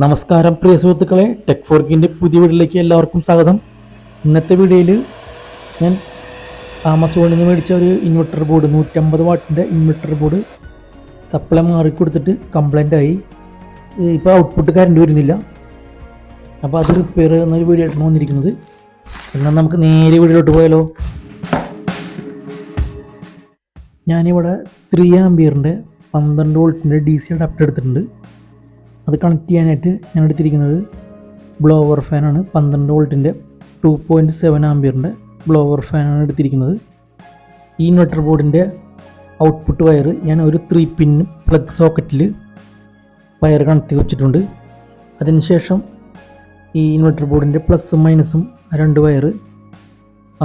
നമസ്കാരം പ്രിയ സുഹൃത്തുക്കളെ, ടെക് ഫോർക്കിൻ്റെ പുതിയ വീഡിയോയിലേക്ക് എല്ലാവർക്കും സ്വാഗതം. ഇന്നത്തെ വീഡിയോയിൽ ഞാൻ ആമസോണിൽ നിന്ന് മേടിച്ച ഒരു ഇൻവെർട്ടർ ബോർഡ് 150 വാട്ടിൻ്റെ ഇൻവെർട്ടർ ബോർഡ് സപ്ലൈ മാറിക്കൊടുത്തിട്ട് കംപ്ലൈൻ്റ് ആയി. ഇപ്പോൾ ഔട്ട്പുട്ട് കറണ്ട് വരുന്നില്ല. അപ്പോൾ അത് റിപ്പയർ ചെയ്യുന്നൊരു വീഡിയോ ആയിട്ടാണ് വന്നിരിക്കുന്നത്. എന്നാൽ നമുക്ക് നേരെ വീഡിയോയിലോട്ട് പോയാലോ. ഞാനിവിടെ 3 ആംപിയറിൻ്റെ 12 വോൾട്ടിൻ്റെ DC അഡാപ്റ്റർ എടുത്തിട്ടുണ്ട്. അത് കണക്ട് ചെയ്യാനായിട്ട് ഞാൻ എടുത്തിരിക്കുന്നത് ബ്ലോവർ ഫാനാണ്. 12 വോൾട്ടിൻ്റെ 2.7 ആംപിയറിൻ്റെ ബ്ലോവർ ഫാനാണ് എടുത്തിരിക്കുന്നത്. ഈ ഇൻവെർട്ടർ ബോർഡിൻ്റെ ഔട്ട്പുട്ട് വയർ ഞാൻ ഒരു 3 പിൻ പ്ലഗ് സോക്കറ്റിൽ വയർ കണക്ട് ചെയ്ത് വെച്ചിട്ടുണ്ട്. അതിനുശേഷം ഈ ഇൻവെർട്ടർ ബോർഡിൻ്റെ പ്ലസും മൈനസും 2 വയർ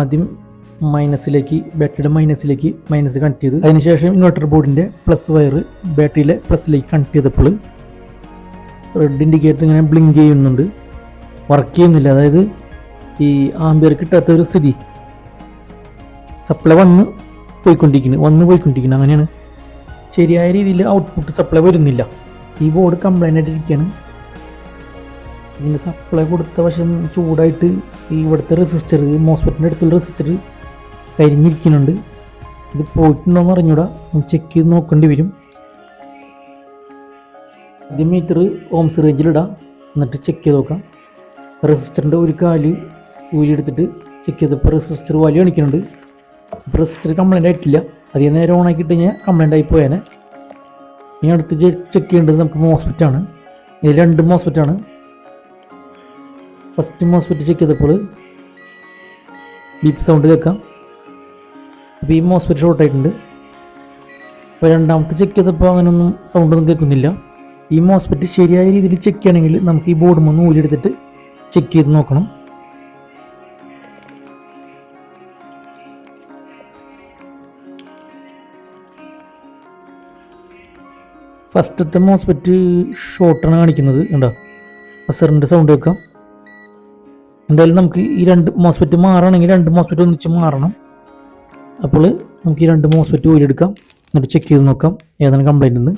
ആദ്യം ബാറ്ററിയുടെ മൈനസ് കണക്ട് ചെയ്ത്, അതിനുശേഷം ഇൻവെർട്ടർ ബോർഡിൻ്റെ പ്ലസ് വയർ ബാറ്ററിയിലെ പ്ലസിലേക്ക് കണക്ട് ചെയ്തപ്പോൾ റെഡ് ഇൻഡിക്കേറ്റർ ഇങ്ങനെ ബ്ലിങ്ക് ചെയ്യുന്നുണ്ട്, വർക്ക് ചെയ്യുന്നില്ല. അതായത് ഈ ആംബിയർ കിട്ടാത്ത ഒരു സ്ഥിതി. സപ്ലൈ വന്ന് പോയിക്കൊണ്ടിരിക്കുന്നു. അങ്ങനെയാണ്. ശരിയായ രീതിയിൽ ഔട്ട്പുട്ട് സപ്ലൈ വരുന്നില്ല. ഈ ബോർഡ് കംപ്ലൈൻ്റ് ആയിട്ടിരിക്കുകയാണ്. ഇതിൻ്റെ സപ്ലൈ കൊടുത്ത വശം ചൂടായിട്ട് ഇവിടുത്തെ റെസിസ്റ്റർ, മോസ്ഫെറ്റിൻ്റെ അടുത്തുള്ള റെസിസ്റ്റർ കരിഞ്ഞിരിക്കുന്നുണ്ട്. ഇത് പോയിട്ടുണ്ടോയെന്ന് അറിഞ്ഞൂടാ, ചെക്ക് ചെയ്ത് നോക്കേണ്ടി വരും. ആദ്യം മീറ്റർ ഓംസ് റേഞ്ചിലിടാം, എന്നിട്ട് ചെക്ക് ചെയ്ത് നോക്കാം. റെസിസ്റ്ററിൻ്റെ ഒരു കാല് ഊരിയെടുത്തിട്ട് ചെക്ക് ചെയ്തപ്പോൾ റെസിസ്റ്റർ വാല്യൂ കാണിക്കുന്നുണ്ട്. അപ്പോൾ റെസിസ്റ്റർ കംപ്ലൈൻ്റ് ആയിട്ടില്ല. അതേ നേരം ഓൺ ആക്കിയിട്ട് കഴിഞ്ഞാൽ കംപ്ലൈൻ്റ് ആയി പോയാൽ. ഇനി അടുത്ത് ചെക്ക് ചെയ്യേണ്ടത് നമുക്ക് മോസ്ഫെറ്റാണ്. ഇത് 2 മോസ്ഫെറ്റാണ്. ഫസ്റ്റ് മോസ്ഫെറ്റ് ചെക്ക് ചെയ്തപ്പോൾ ബീപ്പ് സൗണ്ട് കേൾക്കാം. അപ്പോൾ ഈ മോസ്ഫെറ്റ് ഷോർട്ട് ആയിട്ടുണ്ട്. അപ്പോൾ രണ്ടാമത്തെ ചെക്ക് ചെയ്തപ്പോൾ അങ്ങനെയൊന്നും സൗണ്ടൊന്നും കേൾക്കുന്നില്ല. ഈ മോസ്ഫെറ്റ് ശരിയായ രീതിയിൽ ചെക്ക് ചെയ്യണമെങ്കിൽ നമുക്ക് ഈ ബോർഡ് ഒന്ന് ഊരിയെടുത്തിട്ട് ചെക്ക് ചെയ്ത് നോക്കണം. ഫസ്റ്റത്തെ മോസ്ഫെറ്റ് ഷോർട്ടാണ് കാണിക്കുന്നത്. കണ്ടോ, ബസറിൻ്റെ സൗണ്ട് കേൾക്കാം. എന്തായാലും നമുക്ക് ഈ 2 മോസ്ഫെറ്റ് മാറണമെങ്കിൽ 2 മോസ്ഫെറ്റ് ഒന്നിച്ച് മാറണം. അപ്പോൾ നമുക്ക് ഈ 2 മോസ്ഫെറ്റ് ഊരിയെടുക്കാം, എന്നിട്ട് ചെക്ക് ചെയ്ത് നോക്കാം ഏതാണ് കംപ്ലൈൻ്റ് എന്ന്.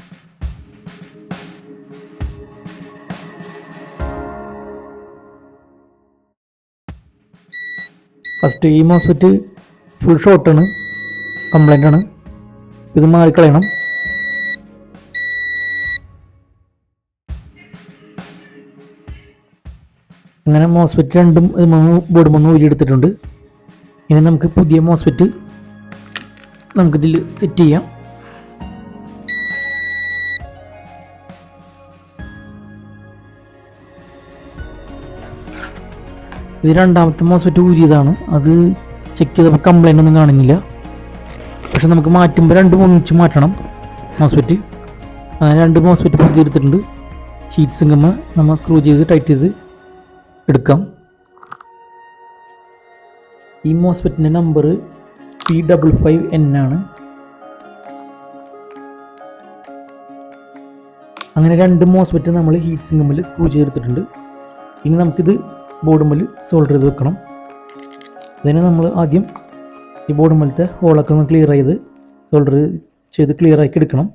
ഫസ്റ്റ് ഈ മോസ്ഫെറ്റ് ഫുൾ ഷോർട്ടാണ്, കംപ്ലൈൻ്റ് ആണ്. ഇത് മാറിക്കളയണം. അങ്ങനെ മോസ്ഫെറ്റ് 2ഉം ബോർഡ് 3 ഊരിയെടുത്തിട്ടുണ്ട്. ഇനി നമുക്ക് പുതിയ മോസ്ഫെറ്റ് നമുക്കിതിൽ സെറ്റ് ചെയ്യാം. ഇത് രണ്ടാമത്തെ മോസ്ഫെറ്റ് ഊരിയതാണ്. അത് ചെക്ക് ചെയ്തപ്പോൾ കംപ്ലൈൻ്റ് ഒന്നും കാണുന്നില്ല. പക്ഷെ നമുക്ക് മാറ്റുമ്പോൾ 2 ഒന്നിച്ച് മാറ്റണം മോസ്ഫെറ്റ്. അങ്ങനെ 2 മോസ്ഫെറ്റ് പുതിയ എടുത്തിട്ടുണ്ട്. ഹീറ്റ് സിങ്കമ്മ നമ്മൾ സ്ക്രൂ ചെയ്ത് ടൈറ്റ് ചെയ്ത് എടുക്കാം. ഈ മോസ്ഫെറ്റിൻ്റെ നമ്പർ P55N ആണ്. അങ്ങനെ 2 മോസ്ഫെറ്റ് നമ്മൾ ഹീറ്റ് സിങ്കമ്മിൽ സ്ക്രൂ ചെയ്തെടുത്തിട്ടുണ്ട്. ഇനി നമുക്കിത് ബോർഡുമ്മൽ സോൾഡർ ചെയ്ത് വെക്കണം. അതിന് നമ്മൾ ആദ്യം ഈ ബോർഡുമ്മലത്തെ ഹോളൊക്കെ ഒന്ന് ക്ലിയർ ചെയ്ത് സോൾഡർ ചെയ്ത് ക്ലിയർ ആക്കി എടുക്കണം.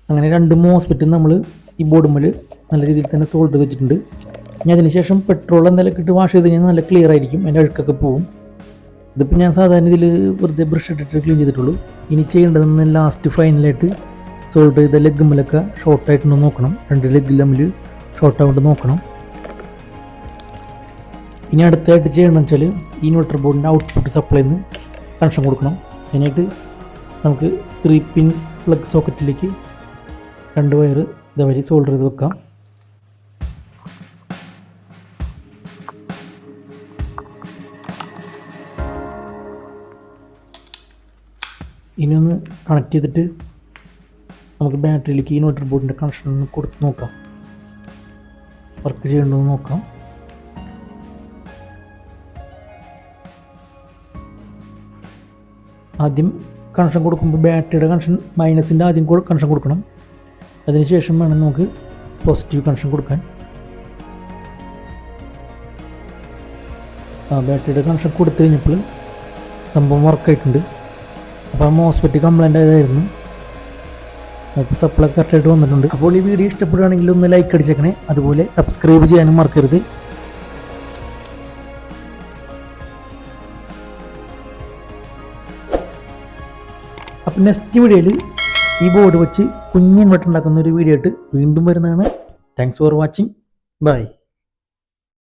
അങ്ങനെ 2 മോസ്ഫെറ്റ് നമ്മൾ ഈ ബോർഡുമ്മൽ നല്ല രീതിയിൽ തന്നെ സോൾഡർ വെച്ചിട്ടുണ്ട്. ഇനി അതിനുശേഷം പെട്രോൾ എന്തെങ്കിലും ഇട്ട് വാഷ് ചെയ്ത് കഴിഞ്ഞാൽ നല്ല ക്ലിയർ ആയിരിക്കും, അതിൻ്റെ അഴുക്കൊക്കെ പോവും. ഇതിപ്പോൾ ഞാൻ സാധാരണ ഇതിൽ വെറുതെ ബ്രഷ് ഇട്ടിട്ട് ക്ലീൻ ചെയ്തിട്ടുള്ളൂ. ഇനി ചെയ്യേണ്ടതെന്ന് ലാസ്റ്റ് ഫൈനലായിട്ട് സോൾഡർ ചെയ്ത ലെഗുമ്മലൊക്കെ ഷോർട്ടായിട്ടുണ്ടോ നോക്കണം. 2 ലെഗ് തമ്മിൽ ഷോർട്ടായിട്ട് നോക്കണം. ഇനി അടുത്തായിട്ട് ചെയ്യണമെന്ന് വെച്ചാൽ ഈ ഇൻവെർട്ടർ ബോർഡിൻ്റെ ഔട്ട്പുട്ട് സപ്ലൈന്ന് കണക്ഷൻ കൊടുക്കണം. അതിനായിട്ട് നമുക്ക് 3 പിൻ പ്ലഗ് സോക്കറ്റിലേക്ക് 2 വയർ ഇതേവരെ സോൾഡർ ചെയ്ത് വെക്കാം. ഇനി ഒന്ന് കണക്ട് ചെയ്തിട്ട് നമുക്ക് ബാറ്ററിയിലേക്ക് ഈ ഇൻവെർട്ടർ ബോർഡിൻ്റെ കണക്ഷൻ ഒന്ന് കൊടുത്ത് നോക്കാം, വർക്ക് ചെയ്യണമെന്ന് നോക്കാം. ആദ്യം കണക്ഷൻ കൊടുക്കുമ്പോൾ ബാറ്ററിയുടെ കണക്ഷൻ മൈനസിൻ്റെ ആദ്യം കണക്ഷൻ കൊടുക്കണം. അതിനുശേഷം വേണം നമുക്ക് പോസിറ്റീവ് കണക്ഷൻ കൊടുക്കാൻ. ബാറ്ററിയുടെ കണക്ഷൻ കൊടുത്തു കഴിഞ്ഞപ്പോൾ സംഭവം വർക്കായിട്ടുണ്ട്. അപ്പോൾ ആ മോസ്ഫെറ്റ് കംപ്ലൈൻ്റ് ആയതായിരുന്നു. അപ്പോൾ സപ്ലൈ കറക്റ്റായിട്ട് വന്നിട്ടുണ്ട്. അപ്പോൾ ഈ വീഡിയോ ഇഷ്ടപ്പെടുകയാണെങ്കിൽ ഒന്ന് ലൈക്ക് അടിച്ചേക്കണേ, അതുപോലെ സബ്സ്ക്രൈബ് ചെയ്യാനും മറക്കരുത്. അപ്പോൾ നെക്സ്റ്റ് വീഡിയോയിൽ ഈ ബോർഡ് വെച്ച് കുഞ്ഞ് ഇൻവെർട്ടർ ഉണ്ടാക്കുന്ന ഒരു വീഡിയോ ആയിട്ട് വീണ്ടും വരുന്നതാണ്. Thanks for watching. ബൈ.